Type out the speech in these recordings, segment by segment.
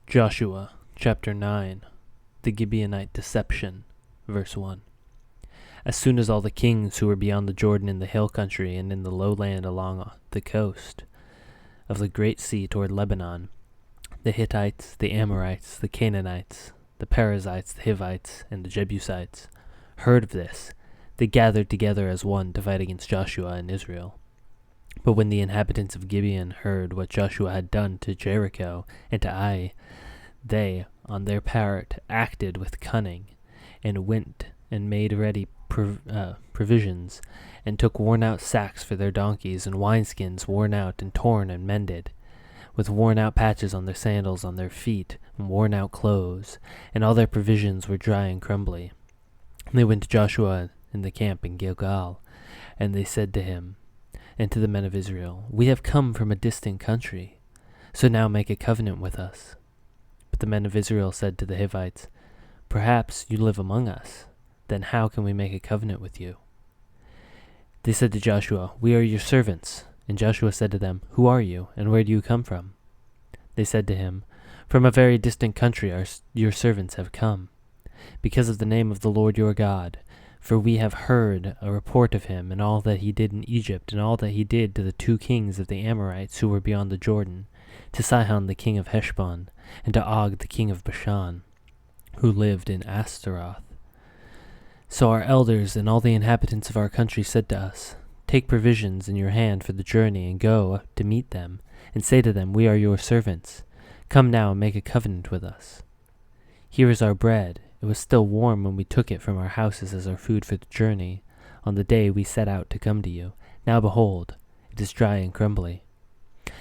Joshua chapter 9. The Gibeonite deception. Verse 1. As soon as all the kings who were beyond the Jordan in the hill country and in the lowland along the coast of the great sea toward Lebanon, the Hittites, the Amorites, the Canaanites, the Perizzites, the Hivites, and the Jebusites, heard of this, they gathered together as one to fight against Joshua and Israel. But when the inhabitants of Gibeon heard what Joshua had done to Jericho and to Ai, they, on their part, acted with cunning, and went and made ready provisions, and took worn-out sacks for their donkeys, and wineskins worn out and torn and mended, with worn-out patches on their sandals on their feet, and worn-out clothes, and all their provisions were dry and crumbly. And they went to Joshua in the camp in Gilgal, and they said to him, and to the men of Israel, "We have come from a distant country, so now make a covenant with us." But the men of Israel said to the Hivites, "Perhaps you live among us. Then how can we make a covenant with you?" They said to Joshua, "We are your servants." And Joshua said to them, "Who are you, and where do you come from?" They said to him, "From a very distant country your servants have come, because of the name of the Lord your God. For we have heard a report of him, and all that he did in Egypt, and all that he did to the 2 kings of the Amorites who were beyond the Jordan, to Sihon the king of Heshbon, and to Og the king of Bashan, who lived in Ashtaroth. So our elders and all the inhabitants of our country said to us, 'Take provisions in your hand for the journey, and go up to meet them, and say to them, We are your servants. Come now and make a covenant with us. Here is our bread. It was still warm when we took it from our houses as our food for the journey, on the day we set out to come to you. Now behold, it is dry and crumbly.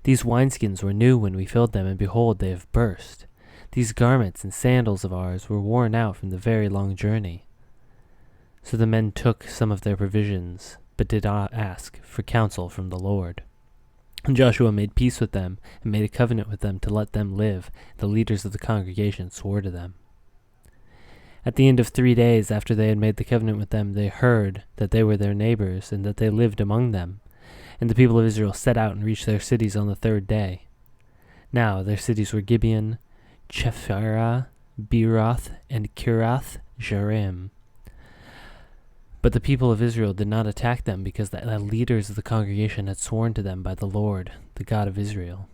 These wineskins were new when we filled them, and behold, they have burst. These garments and sandals of ours were worn out from the very long journey.' So the men took some of their provisions, but did not ask for counsel from the Lord. And Joshua made peace with them, and made a covenant with them to let them live. The leaders of the congregation swore to them. At the end of 3 days after they had made the covenant with them, they heard that they were their neighbors, and that they lived among them. And the people of Israel set out and reached their cities on the 3rd day. Now their cities were Gibeon, Chephirah, Beeroth, and Kirath Jearim. But the people of Israel did not attack them, because the leaders of the congregation had sworn to them by the Lord, the God of Israel.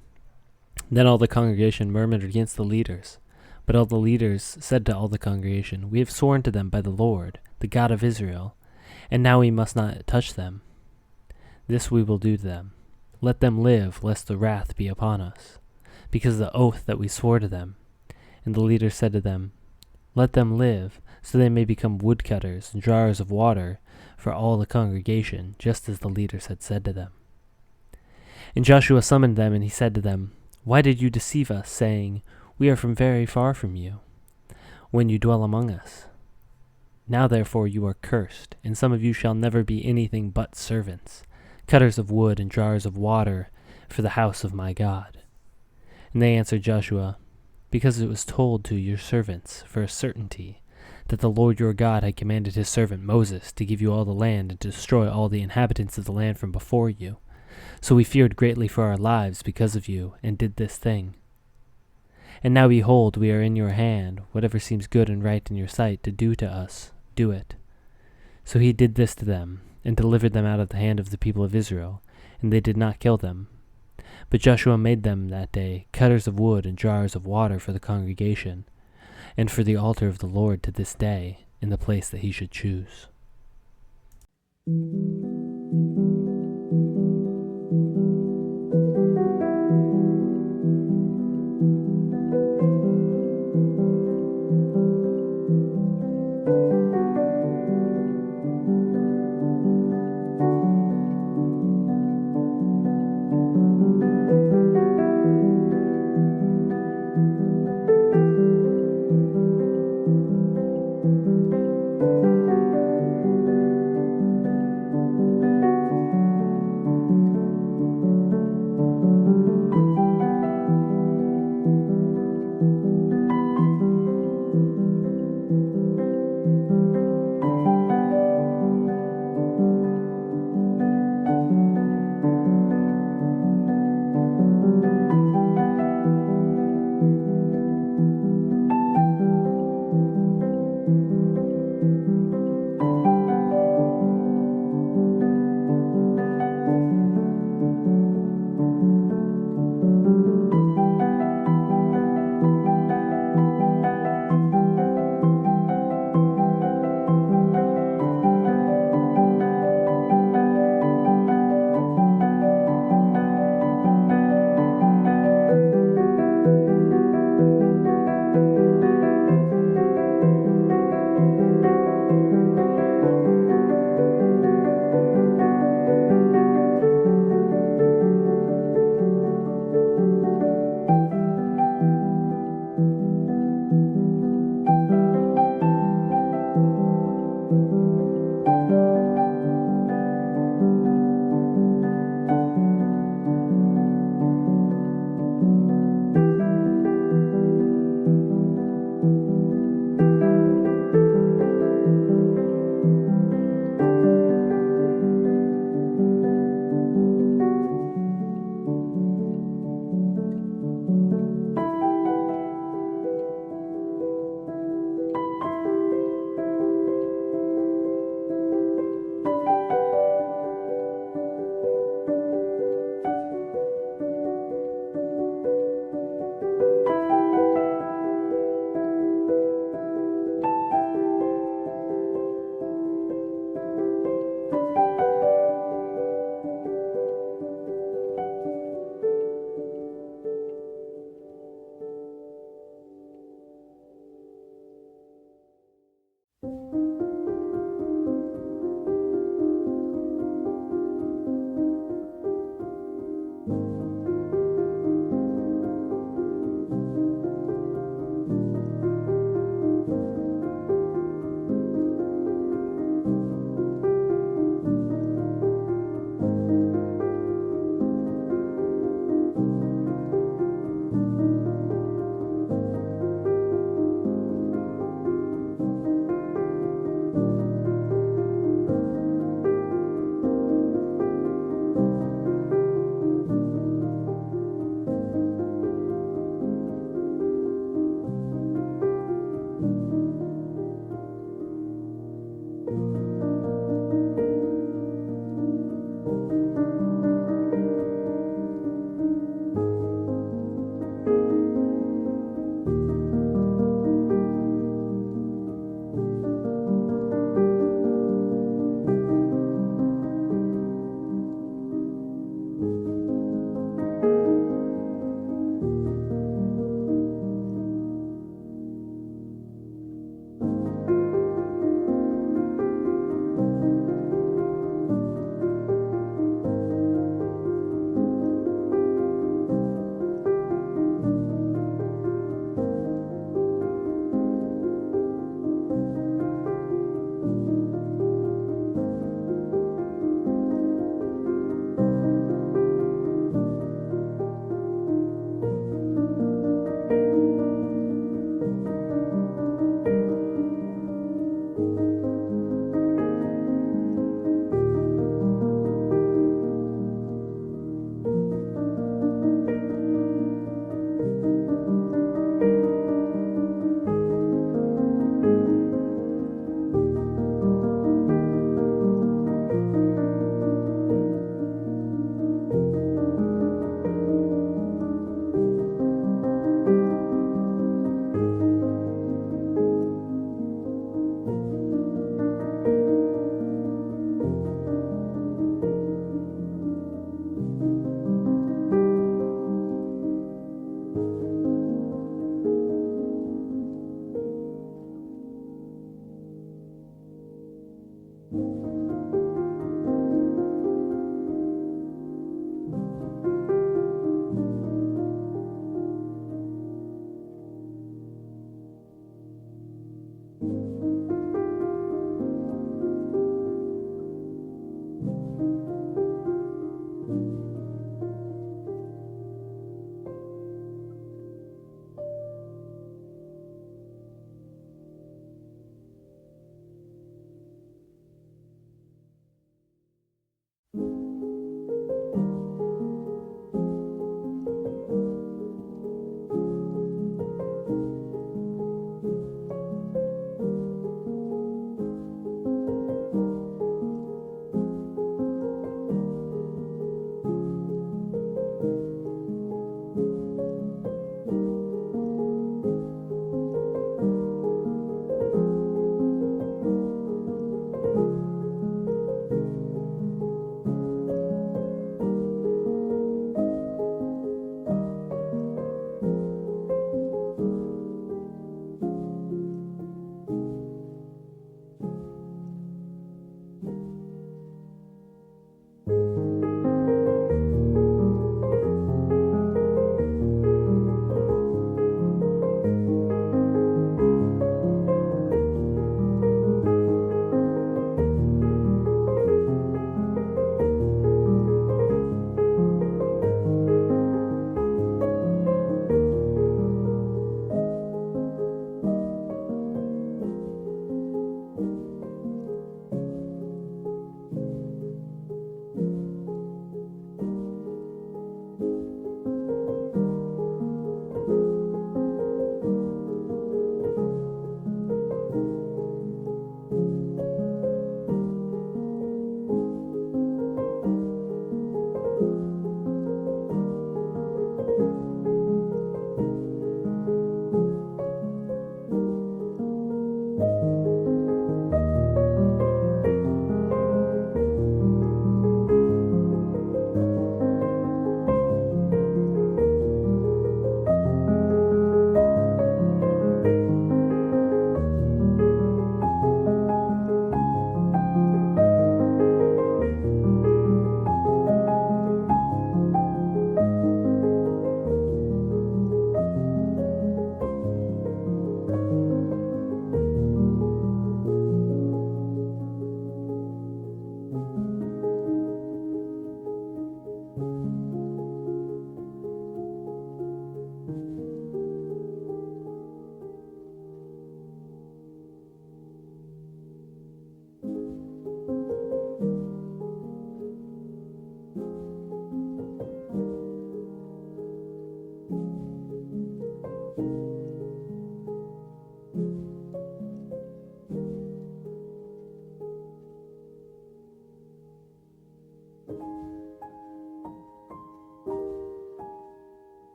Then all the congregation murmured against the leaders. But all the leaders said to all the congregation, "We have sworn to them by the Lord, the God of Israel, and now we must not touch them. This we will do to them. Let them live, lest the wrath be upon us, because of the oath that we swore to them." And the leaders said to them, "Let them live, so they may become woodcutters and drawers of water for all the congregation, just as the leaders had said to them." And Joshua summoned them, and he said to them, "Why did you deceive us, saying, 'We are from very far from you,' when you dwell among us? Now therefore you are cursed, and some of you shall never be anything but servants, cutters of wood and drawers of water for the house of my God." And they answered Joshua, "Because it was told to your servants for a certainty that the Lord your God had commanded his servant Moses to give you all the land and to destroy all the inhabitants of the land from before you. So we feared greatly for our lives because of you, and did this thing. And now behold, we are in your hand. Whatever seems good and right in your sight to do to us, do it." So he did this to them, and delivered them out of the hand of the people of Israel, and they did not kill them. But Joshua made them that day cutters of wood and jars of water for the congregation, and for the altar of the Lord to this day, in the place that he should choose.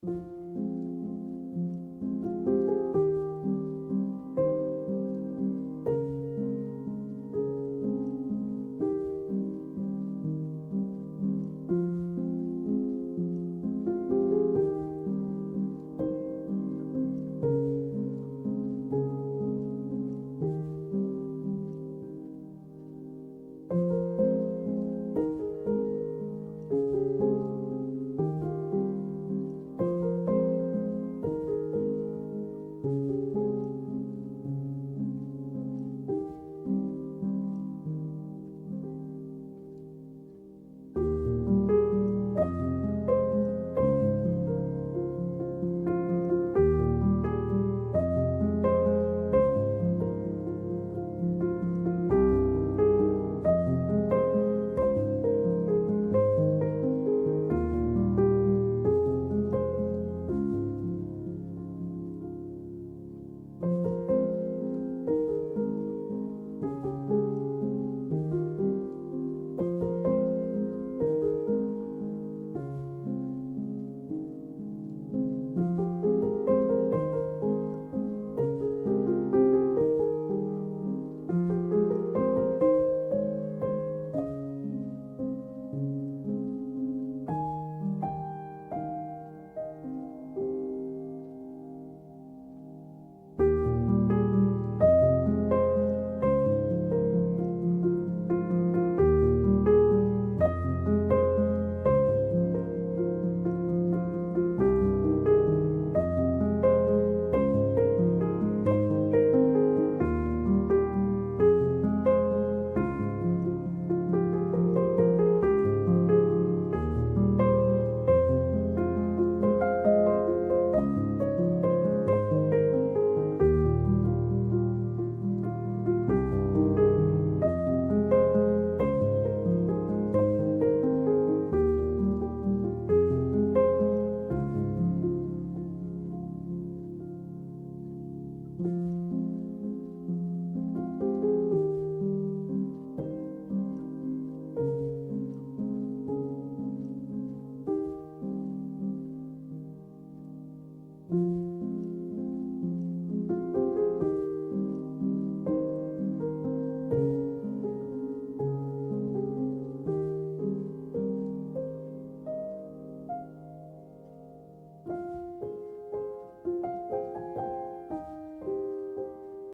you.